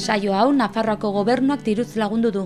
Saio hau Nafarroako gobernuak diruz lagundu du.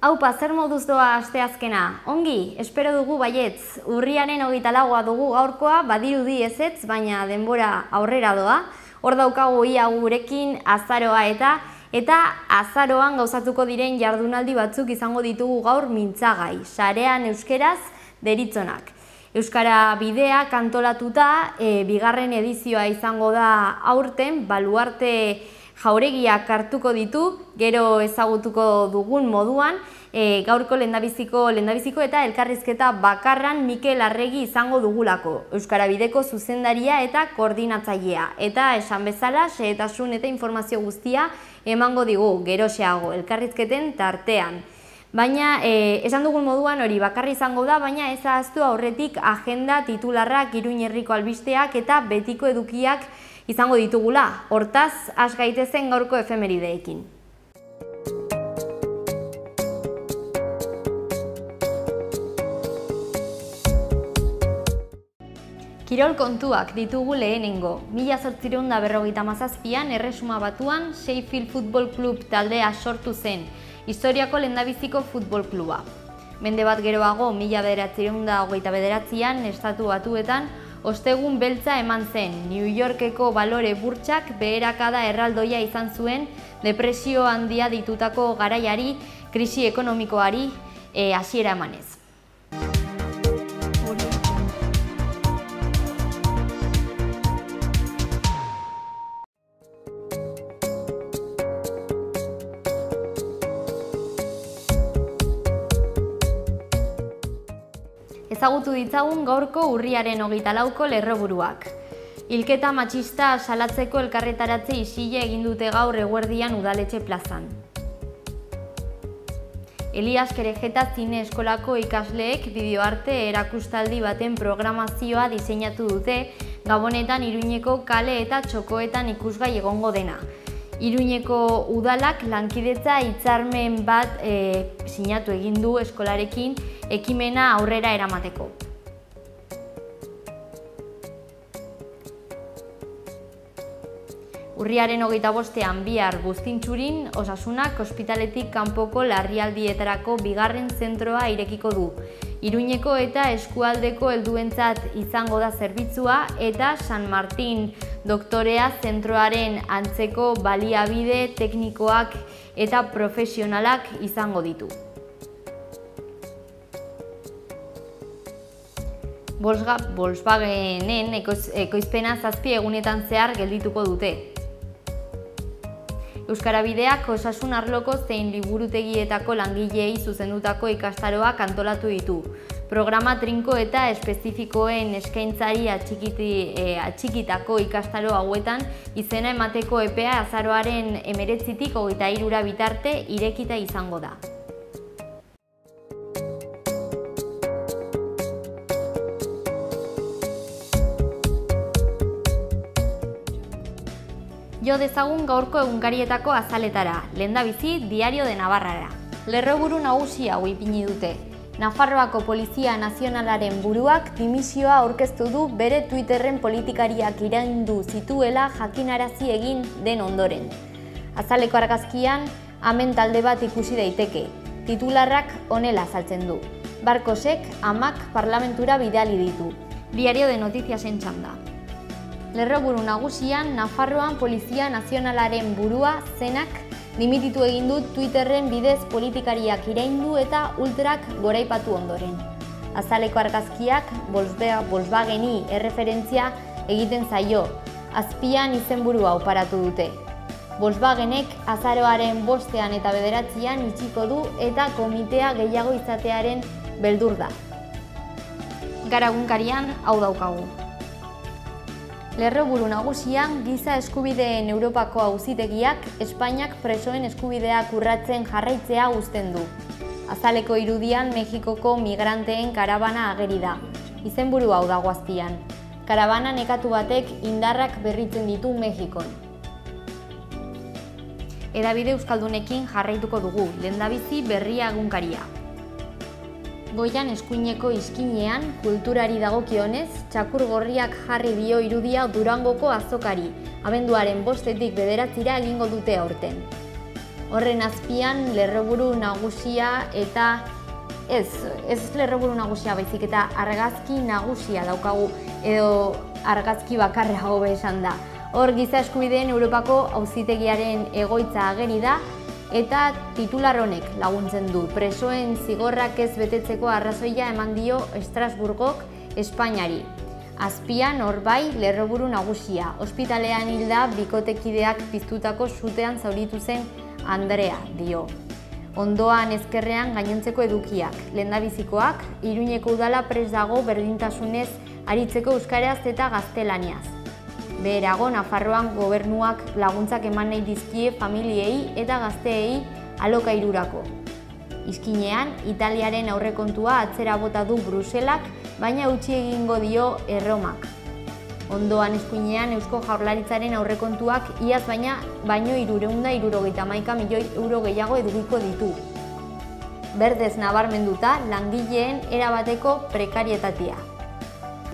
Haupa, zer moduz doa asteazkena? Ongi, espero dugu baietz. Urriaren 24 dugu gaurkoa, badirudi ezetz, baina denbora aurrera doa. Hor daukagu ia gurekin azaroa eta azaroan gauzatuko diren jardunaldi batzuk izango ditugu gaur mintzagai, sarean euskeraz deritzonak. Euskara bidea kantolatuta, bigarren edizioa izango da aurten, baluarte jauregiak hartuko ditu, gero ezagutuko dugun moduan, gaurko lehendabiziko eta elkarrizketa bakarran Mikel Arregi izango dugulako, Euskara bideko zuzendaria eta koordinatzailea. Eta esan bezala, xehetasun eta informazio guztia emango digu, geroxeago, elkarrizketen tartean. Baina, esan dugun moduan hori bakarri izango da, baina ez ahaztu aurretik agenda, titularrak, Iruin herriko albisteak eta betiko edukiak izango ditugula. Hortaz, has gaitezen gaurko efemerideekin. Kirol kontuak ditugu lehenengo. 1857an Erresuma Batuan Sheffield Football Club taldea sortu zen, historiako lehendabiziko futbol kluba. Mende bat geroago, 1929an Estatu Batuetan ostegun beltza eman zen. New Yorkeko balore burtsak beherakada erraldoia izan zuen depresio handia ditutako garaiari, krisi ekonomikoari hasiera emanez. Ezagutu ditzagun gaurko urriaren 24ko lerroburuak. Hilketa matxista salatzeko elkarretaratze isila egin dute gaur eguerdian udaletxe plazan. Elias Kerejeta zine eskolako ikasleek bideoarte erakustaldi baten programazioa diseinatu dute, Gabonetan Iruñeko kale eta txokoetan ikusgai egongo dena. Iruñeko udalak lankidetza hitzarmen bat sinatu egin du eskolarekin ekimena aurrera eramateko. Urriaren 25ean bihar Buztintxurin Osasunak ospitaletik kanpoko larrialdietarako bigarren zentroa irekiko du. Iruñeko eta eskualdeko helduentzat izango da zerbitzua eta San Martin doktorea zentroaren antzeko baliabide teknikoak eta profesionalak izango ditu. Volkswagenen ekoizpena 7 egunetan zehar geldituko dute. Euskara bideak osasun arloko zein liburutegietako langileei zuzendutako ikastaroak antolatu ditu. Programa trinko eta espezifikoen eskaintzari atxikitako ikastaro hauetan izena emateko epea azaroaren 19tik 23 bitarte irekita izango da. Jo dezagun gaurko egunkarietako azaletara, lehendabizi Diario de Navarrara. Lerroburu nagusi hau ipini dute. Nafarroako Polizia Nazionalaren buruak dimisioa aurkeztu du bere Twitterren politikariak iraindu zituela jakinarazi egin den ondoren. Azaleko argazkian, hemen talde bat ikusi daiteke. Titularrak honela azaltzen du. Barkosek amak parlamentura bidali ditu. Diario de Notiziasen txanda. Lerroburu nagusian, Nafarroan Polizia Nazionalaren burua zenak dimititu egin du Twitterren bidez politikariak iraindu eta ultrak goraipatu ondoren. Azaleko argazkiak Volkswageni erreferentzia egiten zaio, azpian izenburua oparatu dute. Volkswagenek azaroaren 5ean eta 9ean itxiko du eta komitea gehiago izatearen beldur da. Gara egunkarian hau daukagu. Lerroburu nagusian, Giza Eskubideen Europako Auzitegiak Espainiak presoen eskubideak urratzen jarraitzea uzten du. Azaleko irudian Mexikoko migranteen karabana ageri da. Izenburu hau dago azpian. Karabana nekatu batek indarrak berritzen ditu Mexikon. Hedabide euskaldunekin jarraituko dugu, lehendabizi Berria egunkaria. Goian eskuineko izkinean, kulturari dagokionez, txakur gorriak jarri dio irudia Durangoko azokari, abenduaren 5-tik 9 egingo dute aurten. Horren azpian, lerroburu nagusia eta ez lerroburu nagusia baizik eta argazki nagusia daukagu, edo argazki bakarra hobe esan da. Hor Giza Eskubideen Europako Auzitegiaren egoitza ageri da, eta titular honek laguntzen du. Presoen zigorrak ez betetzeko arrazoia eman dio Estrasburgok Espainiari. Azpian hor bai lerroburu nagusia. Ospitalean hilda bikotekideak piztutako sutean zauritu zen Andrea dio. Ondoan ezkerrean gainontzeko edukiak. Lehendabizikoak, Iruñeko udala prest dago berdintasunez aritzeko euskaraz eta gaztelaniaz. Beherago, Nafarroan gobernuak laguntzak eman nahi dizkie familiei eta gazteei alokairurako. Izkinean, Italiaren aurrekontua atzera bota du Bruselak, baina utzi egingo dio Erromak. Ondoan eskuinean Eusko Jaurlaritzaren aurrekontuak iaz baino 371 milioi euro gehiago edukiko ditu. Berdez nabarmenduta langileen erabateko prekarietatea.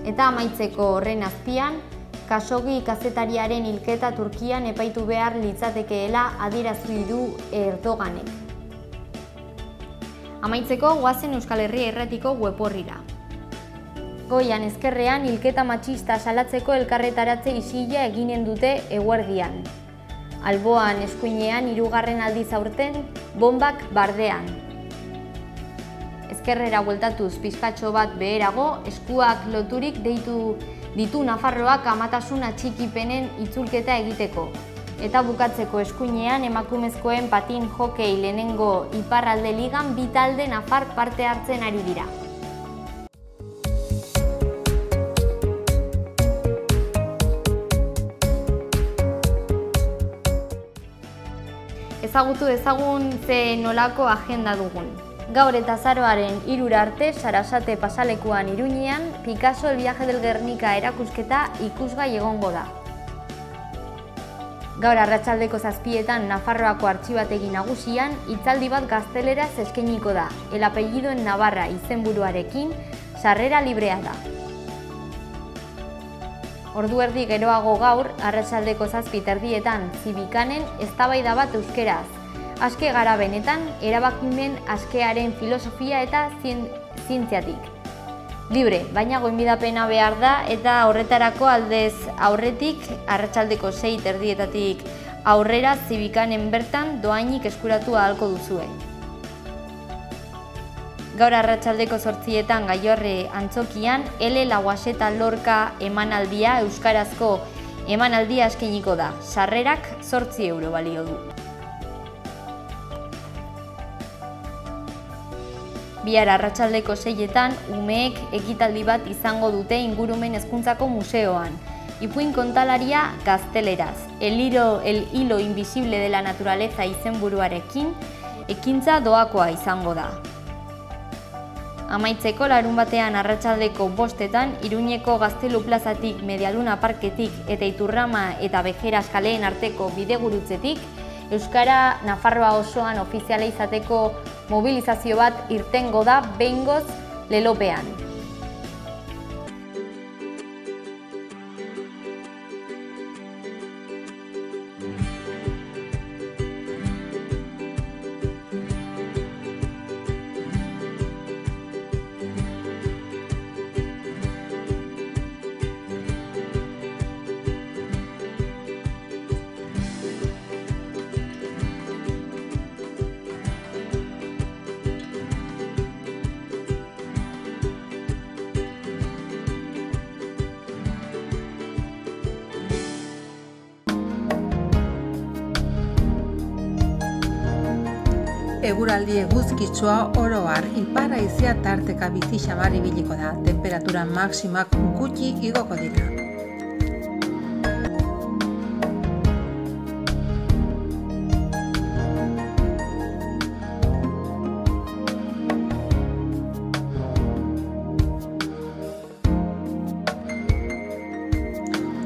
Eta amaitzeko horren azpian, Khashoggi kazetariaren hilketa Turkian epaitu behar litzatekeela adierazi du Erdoganek. Amaitzeko goazen Euskal Herria Irratiko web orrira. Goian ezkerrean hilketa matxista salatzeko elkarretaratze isila eginen dute eguerdian. Alboan eskuinean 3. aldiz aurten bombak bardean. Ezkerrera bueltatuz pizkatxo bat beherago, eskuak loturik deitu ditu Nafarroak amatasun atxikipenen itzulketa egiteko. Eta bukatzeko eskuinean emakumezkoen patin hokei lehenengo iparralde ligan 2 talde nafar parte hartzen ari dira. Ezagutu ezagun ze nolako agenda dugun. Gaur eta azaroaren 3 arte Sarasate pasalekuan Iruñean, Picasso El viaje del Guernica erakusketa ikusgai egongo da. Gaur arratsaldeko 7etan Nafarroako artxibategi nagusian hitzaldi bat gazteleraz eskainiko da. El apellido en Navarra izenburuarekin, sarrera librea da. Ordu erdi geroago gaur, arratsaldeko 7:30 Zibikanen eztabaida bat euskeraz. Aske gara benetan, erabakimen askearen filosofia eta zientziatik. Libre, baina gonbidapena behar da eta horretarako aldez aurretik, arratsaldeko 6:30 aurrera Zibikanen bertan dohainik eskuratu ahalko duzue. Gaur arratsaldeko 8etan Gaiorre antzokian, L. Lauaxeta Lorca emanaldia euskarazko emanaldia eskainiko da. Sarrerak 8 euro balio du. Bihar arratsaldeko 6etan umeek ekitaldi bat izango dute Ingurumen Hezkuntzako Museoan. Ipuin kontalaria gazteleraz. El hilo invisible de la naturaleza izenburuarekin ekintza doakoa izango da. Amaitzeko larunbatean arratsaldeko 5etan Iruñeko Gaztelu plazatik, Medialuna parketik eta Iturrama eta Bejeras kaleen arteko bidegurutzetik Euskara Nafarroa osoan ofiziala izateko mobilizazio bat irtengo da behingoz lelopean. Eguraldi eguzkitsua oro har, ipar haizea tarteka bizi xamar ibiliko da, temperatura maximak gutxi igoko dira.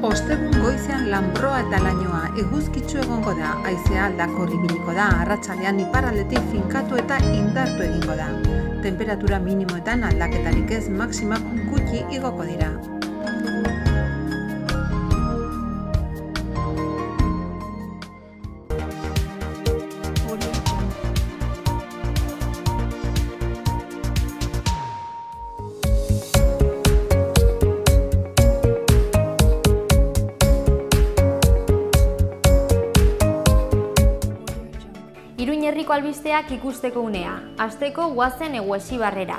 Ostegun goizean lanbroa eta lainoa eguzkitsu egongo da, haizea aldakor ibiliko da, arratsaldean iparraldetik finkatu eta indartu egingo da. Temperatura minimoetan aldaketarik ez, maximak gutxi igoko dira. Iruin herriko albisteak ikusteko unea, asteko goazen Eguesibarrera.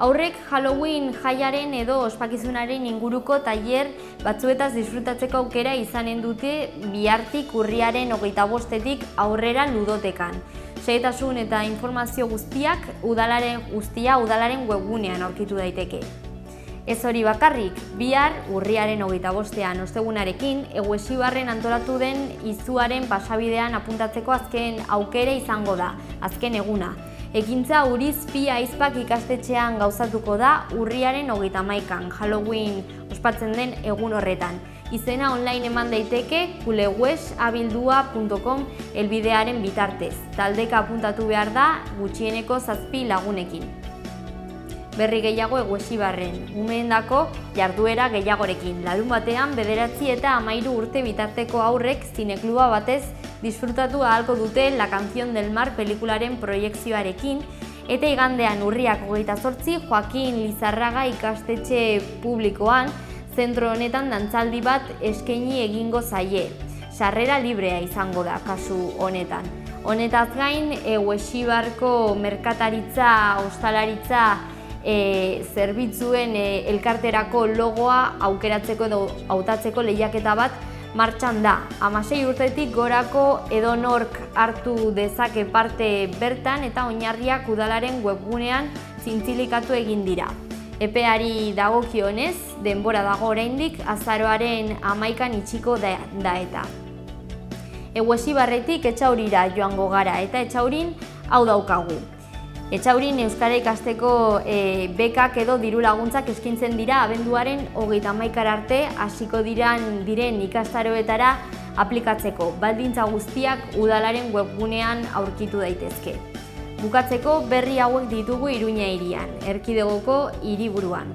Aurrek Halloween jaiaren edo ospakizunaren inguruko tailer batzuetaz disfrutatzeko aukera izanen dute bihartik urriaren 25etik aurrera ludotekan. Xehetasun eta informazio guztiak udalaren webgunean aurkitu daiteke. Ez hori bakarrik, bihar urriaren 25ean ostegunarekin Eguesibarren antolatu den izuaren pasabidean apuntatzeko azken aukera izango da, azken eguna. Ekintza Urizpi Aizpak ikastetxean gauzatuko da urriaren 31an, Halloween ospatzen den egun horretan. Izena online eman daiteke kulewesabildua.com helbidearen bitartez. Taldeka apuntatu behar da gutxieneko 7 lagunekin. Berri gehiago Eguesibarren, umeendako jarduera gehiagorekin. Larunbatean 9 eta 13 urte bitarteko aurrek zinekluba batez disfrutatu ahalko dute La Canción del Mar pelikularen proiekzioarekin, eta igandean urriak 28 Joaquin Lizarraga ikastetxe publikoan zentro honetan dantzaldi bat eskaini egingo zaie. Sarrera librea izango da kasu honetan. Honetaz gain, Eguesibarko merkataritza, ostalaritza, zerbitzuen elkarterako logoa aukeratzeko edo hautatzeko lehiaketa bat martxan da. 16 urtetik gorako edonork hartu dezake parte bertan eta oinarriak udalaren webgunean zintzilikatu egin dira. Epeari dagokionez, denbora dago oraindik, azaroaren 11an itxiko da eta. Eguesibarretik Etxaurira joango gara eta Etxaurin hau daukagu. Etxaurin euskara ikasteko bekak edo diru laguntzak eskintzen dira abenduaren 31 arte hasiko diren ikastaroetara aplikatzeko. Baldintza guztiak udalaren webgunean aurkitu daitezke. Bukatzeko berri hauek ditugu Iruña hirian, erkidegoko hiriburuan.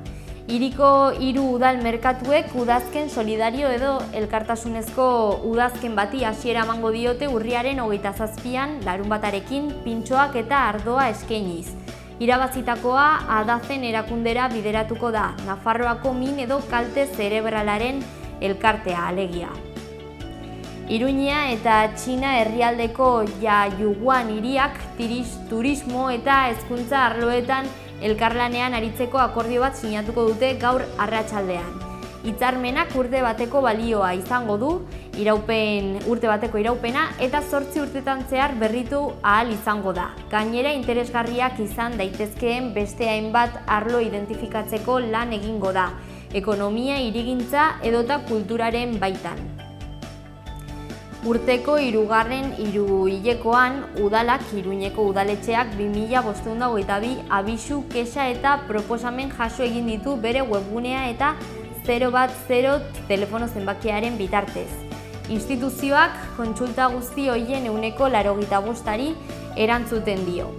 Hiriko 3 udal merkatuek udazken solidario edo elkartasunezko udazken bati hasiera emango diote urriaren 27an larunbatarekin pintxoak eta ardoa eskainiz. Irabazitakoa Adazen erakundera bideratuko da, Nafarroako min edo kalte zerebralaren elkartea alegia. Iruña eta Txina herrialdeko Yayuguan hiriak turismo eta hezkuntza arloetan elkarlanean aritzeko akordio bat sinatuko dute gaur arratsaldean. Hitzarmenak urte bateko balioa izango du, urte bateko iraupena eta 8 urtetan zehar berritu ahal izango da. Gainera interesgarriak izan daitezkeen beste hainbat arlo identifikatzeko lan egingo da, ekonomia, hirigintza edota kulturaren baitan. Urteko 3. hiruhilekoan udalak Iruñeko udaletxeak 2522 abisu, kexa eta proposamen jaso egin ditu bere webgunea eta 010 telefono zenbakiaren bitartez. Instituzioak kontsulta guzti horien 85%ari erantzuten dio.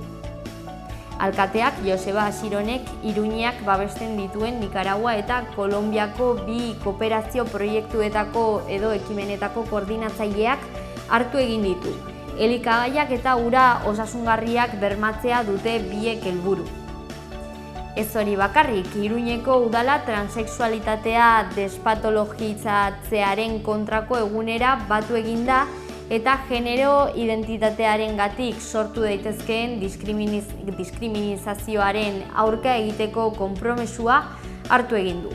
Alkateak Joseba Asironek Iruñak babesten dituen Nikaragua eta Kolonbiako 2 kooperazio proiektuetako edo ekimenetako koordinatzaileak hartu egin ditu. Elikagaiak eta ura osasungarriak bermatzea dute biek helburu. Ez hori bakarrik, Iruñeko udala transexualitatea despatologizatzearen kontrako egunera batu eginda eta genero identitatearengatik sortu daitezkeen diskriminazioaren aurka egiteko konpromesua hartu egin du.